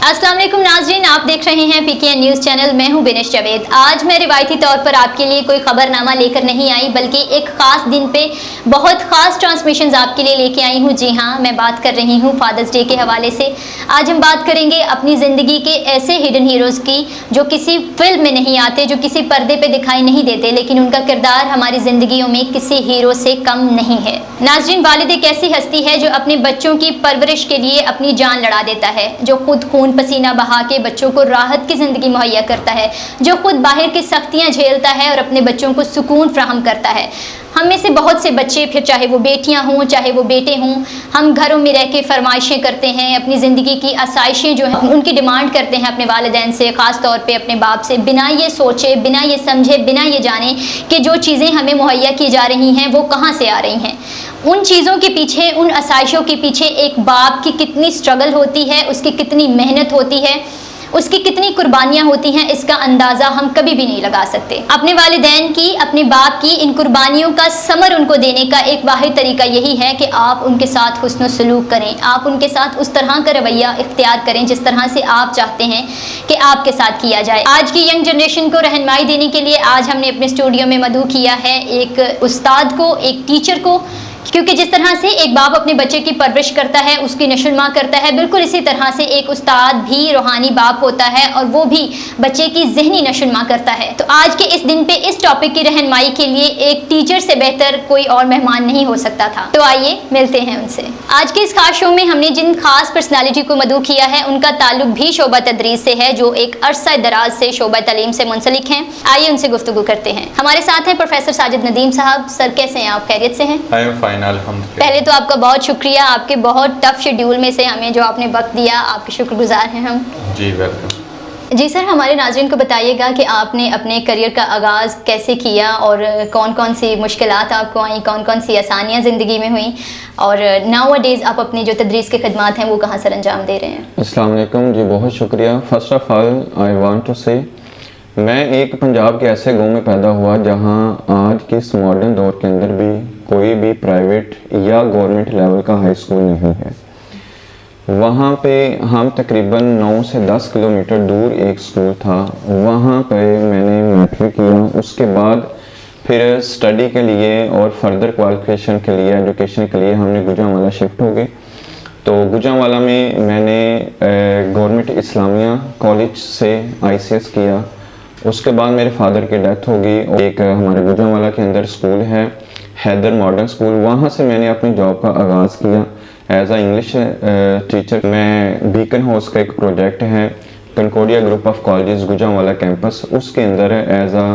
अस्सलाम वालेकुम नाज़रीन, आप देख रहे हैं पीकेएन न्यूज़ चैनल। मैं हूं बिनिश जावेद। आज मैं रिवायती तौर पर आपके लिए कोई खबरनामा लेकर नहीं आई, बल्कि एक ख़ास दिन पे बहुत ख़ास ट्रांसमिशंस आपके लिए लेके आई हूं। जी हां, मैं बात कर रही हूं फादर्स डे के हवाले से। आज हम बात करेंगे अपनी ज़िंदगी के ऐसे हिडन हीरोज़ की जो किसी फिल्म में नहीं आते, जो किसी पर्दे पर दिखाई नहीं देते, लेकिन उनका किरदार हमारी ज़िंदगियों में किसी हीरो से कम नहीं है। नाज़रीन, वालिद एक ऐसी हस्ती है जो अपने बच्चों की परवरिश के लिए अपनी जान लड़ा देता है, जो खुद खून पसीना बहा के बच्चों को राहत की ज़िंदगी मुहैया करता है, जो खुद बाहर की सख्तियां झेलता है और अपने बच्चों को सुकून फ्राहम करता है। हम में से बहुत से बच्चे, फिर चाहे वो बेटियां हों चाहे वो बेटे हों, हम घरों में रह के फरमाइशें करते हैं, अपनी ज़िंदगी की आसाइशें जो हैं उनकी डिमांड करते हैं अपने वालिदैन से, ख़ास तौर पे अपने बाप से, बिना ये सोचे, बिना ये समझे, बिना ये जाने कि जो चीज़ें हमें मुहैया की जा रही हैं वो कहाँ से आ रही हैं। उन चीज़ों के पीछे, उन आसाइशों के पीछे एक बाप की कितनी स्ट्रगल होती है, उसकी कितनी मेहनत होती है, उसकी कितनी कुर्बानियाँ होती हैं, इसका अंदाज़ा हम कभी भी नहीं लगा सकते। अपने वालिदैन की, अपने बाप की इन कुर्बानियों का समर उनको देने का एक वाहिद तरीका यही है कि आप उनके साथ हुस्न सलूक करें, आप उनके साथ उस तरह का रवैया इख्तियार करें जिस तरह से आप चाहते हैं कि आपके साथ किया जाए। आज की यंग जनरेशन को रहनुमाई देने के लिए आज हमने अपने स्टूडियो में मदऊ किया है एक उस्ताद को, एक टीचर को, क्योंकि जिस तरह से एक बाप अपने बच्चे की परवरिश करता है, उसकी नशुनमा करता है, बिल्कुल इसी तरह से एक उस्ताद भी रूहानी बाप होता है और वो भी बच्चे की ज़हनी नशुनमा करता है। तो आज के इस दिन पे इस टॉपिक की रहनुमाई के लिए एक टीचर से बेहतर कोई और मेहमान नहीं हो सकता था। तो आइए मिलते हैं उनसे। आज के इस खास शो में हमने जिन खास पर्सनालिटी को मदऊ किया है उनका ताल्लुक भी शोबा तदरीस से है, जो एक अरसा दराज से शोबा तालीम से मुंसलिक हैं। आइए उनसे गुफ्तगू करते हैं। हमारे साथ हैं प्रोफेसर साजिद नदीम साहब। सर, कैसे हैं आप? खैरियत से हैं? पहले तो आपका बहुत शुक्रिया, आपके बहुत टफ शेड्यूल में से हमें जो आपने वक्त दिया, आपके शुक्रगुजार हैं हम। जी वेलकम। जी सर, हमारे नाज़रीन को बताइएगा कि आपने अपने करियर का आगाज़ कैसे किया और कौन कौन सी मुश्किलात आपको आई, कौन कौन सी आसानियाँ ज़िंदगी में हुई, और नाउ डेज़ आप अपनी जो तदरीस के खिदमात हैं वो कहाँ सर अंजाम दे रहे हैं? अस्सलाम वालेकुम जी, बहुत शुक्रिया। First of all I want to say, मैं एक पंजाब के ऐसे गांव में पैदा हुआ जहां आज के इस मॉडर्न दौर के अंदर भी कोई भी प्राइवेट या गवर्नमेंट लेवल का हाई स्कूल नहीं है। वहां पे हम तकरीबन 9 से 10 किलोमीटर दूर एक स्कूल था, वहां पे मैंने मैट्रिक किया। उसके बाद फिर स्टडी के लिए और फर्दर क्वालिफिकेशन के लिए, एजुकेशन के लिए हमने गुजरांवाला शिफ्ट हो गए। तो गुजरांवाला में मैंने गवर्नमेंट इस्लामिया कॉलेज से ICS किया। उसके बाद मेरे फादर की डेथ हो गई और एक हमारे गुजरांवाला के अंदर स्कूल है हैदर मॉडर्न स्कूल, वहाँ से मैंने अपनी जॉब का आगाज़ किया एज आ इंग्लिश टीचर। मैं बीकन हाउस का एक प्रोजेक्ट है Concordia group of colleges Gujranwala campus, उसके अंदर as a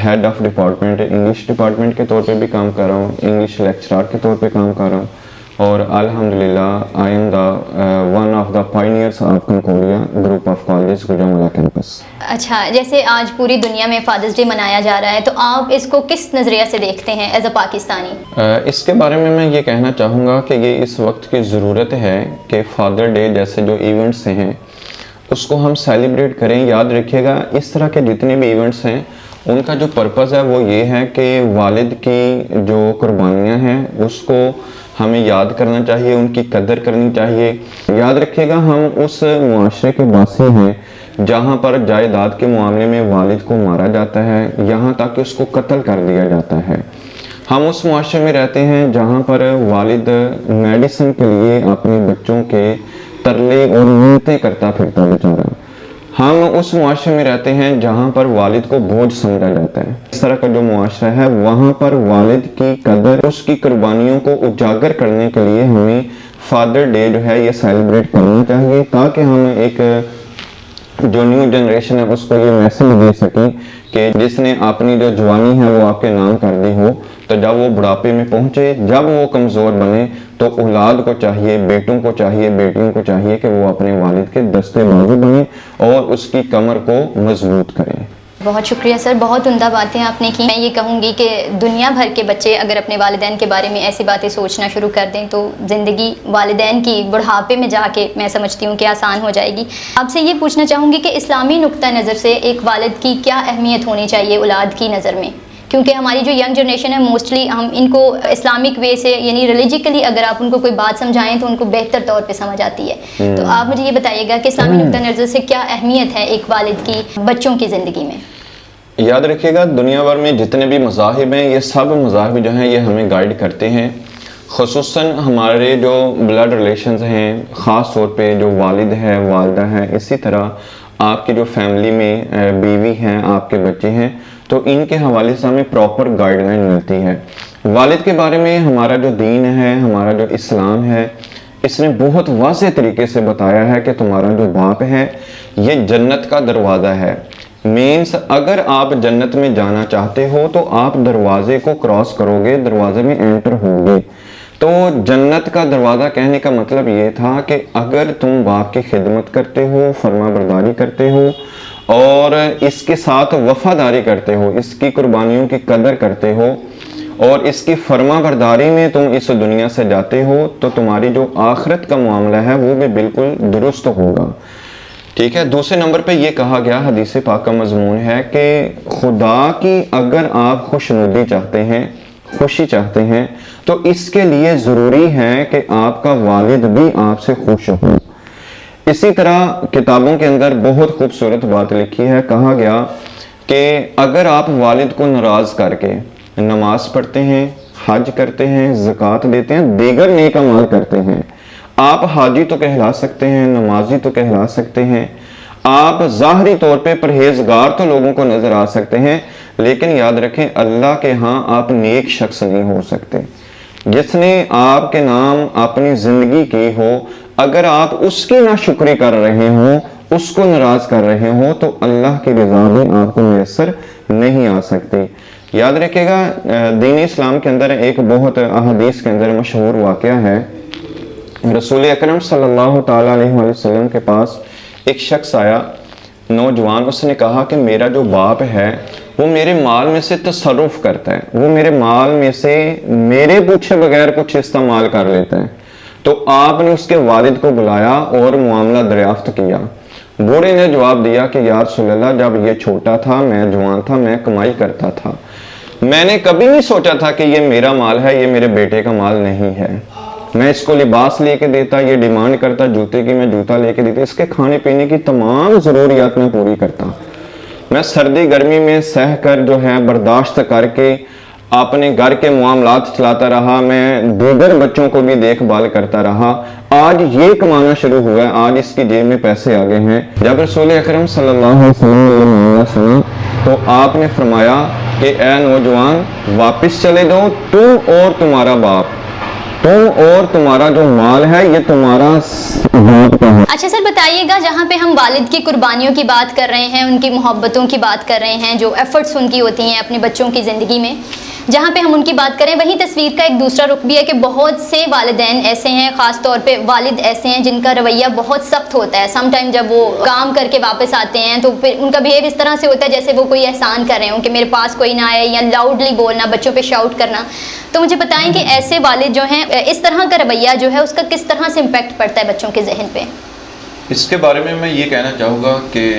head of department English department के तौर पे भी काम कर रहा हूँ, इंग्लिश लेक्चरर के तौर पे काम कर रहा हूँ, और अल्हम्दुलिल्लाह I am the one of the pioneers of Concordia group of colleges Gujranwala campus. अच्छा, जैसे आज पूरी दुनिया में फादर्स डे मनाया जा रहा है, तो आप इसको किस नज़रिया से देखते हैं एज अ पाकिस्तानी? इसके बारे में मैं ये कहना चाहूँगा कि ये इस वक्त की ज़रूरत है कि फादर डे जैसे जो इवेंट्स हैं उसको हम सेलिब्रेट करें। याद रखिएगा, इस तरह के जितने भी इवेंट्स हैं उनका जो पर्पज़ है वो ये है कि वालिद की जो कुर्बानियाँ हैं उसको हमें याद करना चाहिए, उनकी कदर करनी चाहिए। याद रखिएगा, हम उस मुआशरे के वासी हैं जहाँ पर जायदाद के मामले में वालिद को मारा जाता है, यहाँ तक कि उसको कत्ल कर दिया जाता है। हम उस मुआशरे में रहते हैं जहाँ पर वालिद मेडिसिन के लिए अपने बच्चों के तरले और मिन्नतें करता फिरता बेचारा। हम उस मुआशरे में रहते हैं जहाँ पर वालिद को बोझ समझा जाता है। इस तरह का जो मुआशरा है वहाँ पर वालिद की कदर, उसकी कुर्बानियों को उजागर करने के लिए हमें फादर डे जो है ये सेलिब्रेट करना चाहिए, ताकि हम एक जो न्यू जनरेशन है उसको ये मैसेज दे सकें कि जिसने अपनी जो जवानी है वो आपके नाम कर दी हो, तो जब वो बुढ़ापे में पहुंचे, जब वो कमज़ोर बने, तो औलाद को चाहिए, बेटों को चाहिए, बेटियों को चाहिए कि वो अपने वालिद के दस्ते बाजू बने और उसकी कमर को मजबूत करें। बहुत शुक्रिया सर, बहुत उम्दा बातें आपने की। मैं ये कहूँगी कि दुनिया भर के बच्चे अगर अपने वालिदैन के बारे में ऐसी बातें सोचना शुरू कर दें तो ज़िंदगी वालिदैन की बुढ़ापे में जाके मैं समझती हूँ कि आसान हो जाएगी। आपसे ये पूछना चाहूँगी कि इस्लामी नुक्ता नज़र से एक वालिद की क्या अहमियत होनी चाहिए औलाद की नज़र में? क्योंकि हमारी जो यंग जनरेशन है मोस्टली हम इनको इस्लामिक वे से यानी रिलीजिकली अगर आप उनको कोई बात समझाएं तो उनको बेहतर तौर पे समझ आती है। तो आप मुझे ये बताइएगा कि इस्लामी नुक्ता नज़र से क्या अहमियत है एक वालिद की बच्चों की ज़िंदगी में? याद रखिएगा, दुनिया भर में जितने भी मज़ाहिब हैं, ये सब मज़ाहिब जो हैं ये हमें गाइड करते हैं। ख़ुसूसन हमारे जो ब्लड रिलेशंस हैं, ख़ास तौर पे जो वालिद है, वालदा है, इसी तरह आपकी जो फैमिली में बीवी हैं, आपके बच्चे हैं, तो इनके हवाले से हमें प्रॉपर गाइडलाइन मिलती है। वालिद के बारे में हमारा जो दीन है, हमारा जो इस्लाम है, इसने बहुत वाज़ेह तरीके से बताया है कि तुम्हारा जो बाप है ये जन्नत का दरवाज़ा है। मीन्स अगर आप जन्नत में जाना चाहते हो तो आप दरवाजे को क्रॉस करोगे, दरवाजे में एंटर होगे। तो जन्नत का दरवाज़ा कहने का मतलब ये था कि अगर तुम बाप की खिदमत करते हो, फर्माबरदारी करते हो और इसके साथ वफादारी करते हो, इसकी कुर्बानियों की कदर करते हो और इसकी फर्माबरदारी में तुम इस दुनिया से जाते हो, तो तुम्हारी जो आखिरत का मामला है वो भी बिल्कुल दुरुस्त होगा। ठीक है। दूसरे नंबर पे ये कहा गया, हदीस पाक का मजमून है कि खुदा की अगर आप खुशनुदी चाहते हैं, खुशी चाहते हैं, तो इसके लिए ज़रूरी है कि आपका वालिद भी आपसे खुश हो। इसी तरह किताबों के अंदर बहुत खूबसूरत बात लिखी है, कहा गया कि अगर आप वालिद को नाराज़ करके नमाज पढ़ते हैं, हज करते हैं, ज़कात देते हैं, दीगर नेक अमाल करते हैं, आप हाजी तो कहला सकते हैं, नमाजी तो कहला सकते हैं, आप ज़ाहरी तौर पे परहेजगार तो लोगों को नज़र आ सकते हैं, लेकिन याद रखें अल्लाह के यहाँ आप नेक शख्स नहीं हो सकते। जिसने आपके नाम अपनी ज़िंदगी की हो, अगर आप उसकी नाशुक्री कर रहे हो, उसको नाराज़ कर रहे हो, तो अल्लाह की रज़ा भी आपको मैसर नहीं आ सकती। याद रखिएगा, दीन इस्लाम के अंदर एक बहुत अहदीस के अंदर मशहूर वाक़या है। रसूल अकरम सल्लल्लाहु ताला अलैहि वसल्लम के पास एक शख्स आया, नौजवान, उसने कहा कि मेरा जो बाप है वो मेरे माल में से तसर्रुफ़ करता है, वो मेरे माल में से मेरे पूछे बगैर कुछ इस्तेमाल कर लेता है। तो आपने उसके वालिद को बुलाया और मामला दरियाफ्त किया। बूढ़े ने जवाब दिया कि या रसूल अल्लाह, जब ये छोटा था, मैं जवान था, मैं कमाई करता था, मैंने कभी नहीं सोचा था कि ये मेरा माल है, ये मेरे बेटे का माल नहीं है। मैं इसको लिबास लेके देता, ये डिमांड करता जूते की, मैं जूता लेके देता, इसके खाने पीने की तमाम ज़रूरियात मैं पूरी करता, मैं सर्दी गर्मी में सह कर जो है बर्दाश्त करके अपने घर के मामलात चलाता रहा, मैं दीगर बच्चों को भी देखभाल करता रहा। आज ये कमाना शुरू हुआ है, आज इसकी जेब में पैसे आ गए हैं। जब रसूल अकरम सल्लल्लाहु अलैहि वसल्लम ने मामला सुना तो आपने फरमाया कि ए नौजवान, वापस चले जाओ, तुम और तुम्हारा बाप, तुम और तुम्हारा जो माल है ये तुम्हारा बाप का है। अच्छा सर, बताइएगा, जहाँ पे हम वालिद की कुर्बानियों की बात कर रहे हैं, उनकी मोहब्बतों की बात कर रहे हैं, जो एफर्ट्स उनकी होती हैं अपने बच्चों की ज़िंदगी में, जहाँ पे हम उनकी बात करें, वहीं तस्वीर का एक दूसरा रुख भी है कि बहुत से वालिदैन ऐसे हैं, ख़ास तौर पे वालिद ऐसे हैं जिनका रवैया बहुत सख्त होता है। सम टाइम जब वो काम करके वापस आते हैं तो फिर उनका बिहेव इस तरह से होता है जैसे वो कोई एहसान कर रहे हो कि मेरे पास कोई ना आए, या लाउडली बोलना, बच्चों पे शाउट करना। तो मुझे बताएं कि ऐसे वालिद जो हैं, इस तरह का रवैया जो है उसका किस तरह से इम्पेक्ट पड़ता है बच्चों के जहन पे? इसके बारे में मैं ये कहना चाहूँगा कि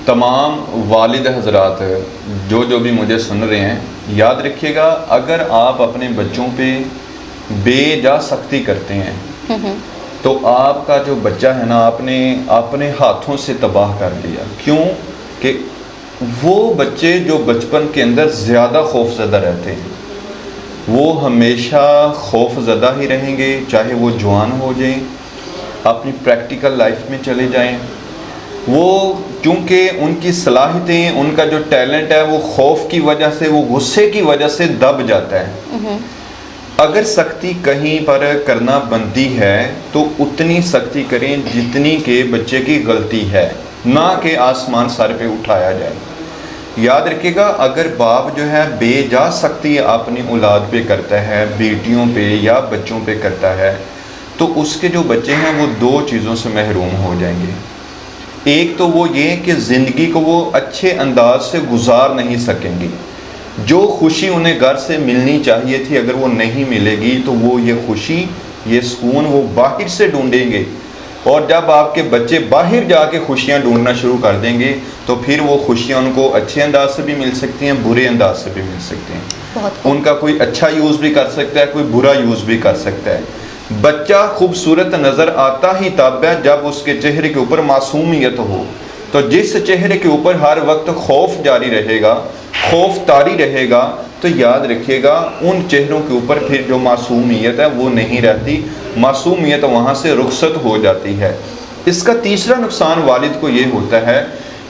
तमाम वालिद हजरात जो भी मुझे सुन रहे हैं, याद रखिएगा, अगर आप अपने बच्चों पे बेजा सख्ती करते हैं तो आपका जो बच्चा है ना, आपने अपने हाथों से तबाह कर दिया। क्यों? कि वो बच्चे जो बचपन के अंदर ज़्यादा खौफज़दा रहते हैं, वो हमेशा खौफज़दा ही रहेंगे, चाहे वो जवान हो जाएं, अपनी प्रैक्टिकल लाइफ में चले जाएं। वो क्योंकि उनकी सलाहियतें, उनका जो टैलेंट है वो खौफ की वजह से, वो गुस्से की वजह से दब जाता है। अगर सख्ती कहीं पर करना बनती है तो उतनी सख्ती करें जितनी के बच्चे की गलती है, ना कि आसमान सर पे उठाया जाए। याद रखिएगा, अगर बाप जो है बेजा सख्ती अपनी औलाद पे करता है, बेटियों पे या बच्चों पे करता है, तो उसके जो बच्चे हैं वो दो चीज़ों से महरूम हो जाएंगे। एक तो वो ये कि ज़िंदगी को वो अच्छे अंदाज से गुजार नहीं सकेंगे, जो खुशी उन्हें घर से मिलनी चाहिए थी अगर वो नहीं मिलेगी तो वो ये खुशी, ये सुकून वो बाहर से ढूंढेंगे। और जब आपके बच्चे बाहर जाके खुशियाँ ढूंढना शुरू कर देंगे तो फिर वो खुशियाँ उनको अच्छे अंदाज से भी मिल सकती हैं, बुरे अंदाज से भी मिल सकती हैं। बहुत उनका कोई अच्छा यूज़ भी कर सकता है, कोई बुरा यूज़ भी कर सकता है। बच्चा खूबसूरत नज़र आता ही तब है जब उसके चेहरे के ऊपर मासूमियत हो। तो जिस चेहरे के ऊपर हर वक्त खौफ जारी रहेगा, खौफ तारी रहेगा, तो याद रखिएगा उन चेहरों के ऊपर फिर जो मासूमियत है वो नहीं रहती, मासूमियत वहाँ से रुखसत हो जाती है। इसका तीसरा नुकसान वालिद को ये होता है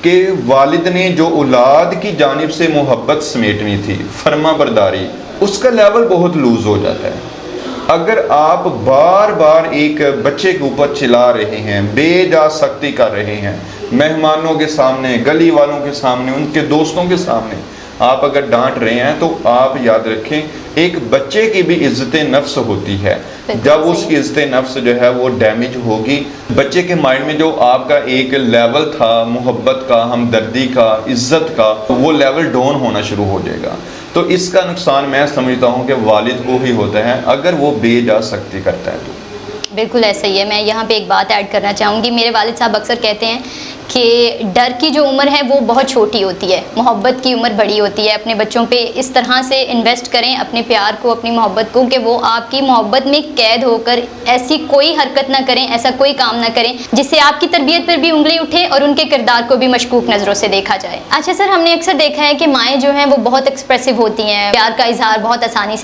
कि वालिद ने जो औलाद की जानिब से मोहब्बत समेटनी थी, फर्मा बरदारी, उसका लेवल बहुत लूज़ हो जाता है। अगर आप बार बार एक बच्चे के ऊपर चिल्ला रहे हैं, बेजा सख्ती कर रहे हैं, मेहमानों के सामने, गली वालों के सामने, उनके दोस्तों के सामने आप अगर डांट रहे हैं, तो आप याद रखें एक बच्चे की भी इज्जत नफ्स होती है। जब उसकी इज्जत नफ्स जो है वो डैमेज होगी, बच्चे के माइंड में जो आपका एक लेवल था मोहब्बत का, हमदर्दी का, इज्जत का, वो लेवल डाउन होना शुरू हो जाएगा। तो इसका नुकसान मैं समझता हूँ कि वालिद को ही होता है अगर वो बेजा सख्ती करता है तो। बिल्कुल ऐसा ही है। मैं यहाँ पे एक बात ऐड करना चाहूँगी। मेरे वालिद साहब अक्सर कहते हैं कि डर की जो उम्र है वो बहुत छोटी होती है, मोहब्बत की उम्र बड़ी होती है। अपने बच्चों पे इस तरह से इन्वेस्ट करें अपने प्यार को, अपनी मोहब्बत को, कि वो आपकी मोहब्बत में कैद होकर ऐसी कोई हरकत ना करें, ऐसा कोई काम ना करें जिससे आपकी तरबियत पर भी उंगली उठे और उनके किरदार को भी मशकूक नज़रों से देखा जाए। अच्छा सर, हमने अक्सर देखा है कि माएँ जो हैं वो बहुत एक्सप्रेसिव होती हैं, प्यार का इजहार बहुत आसानी से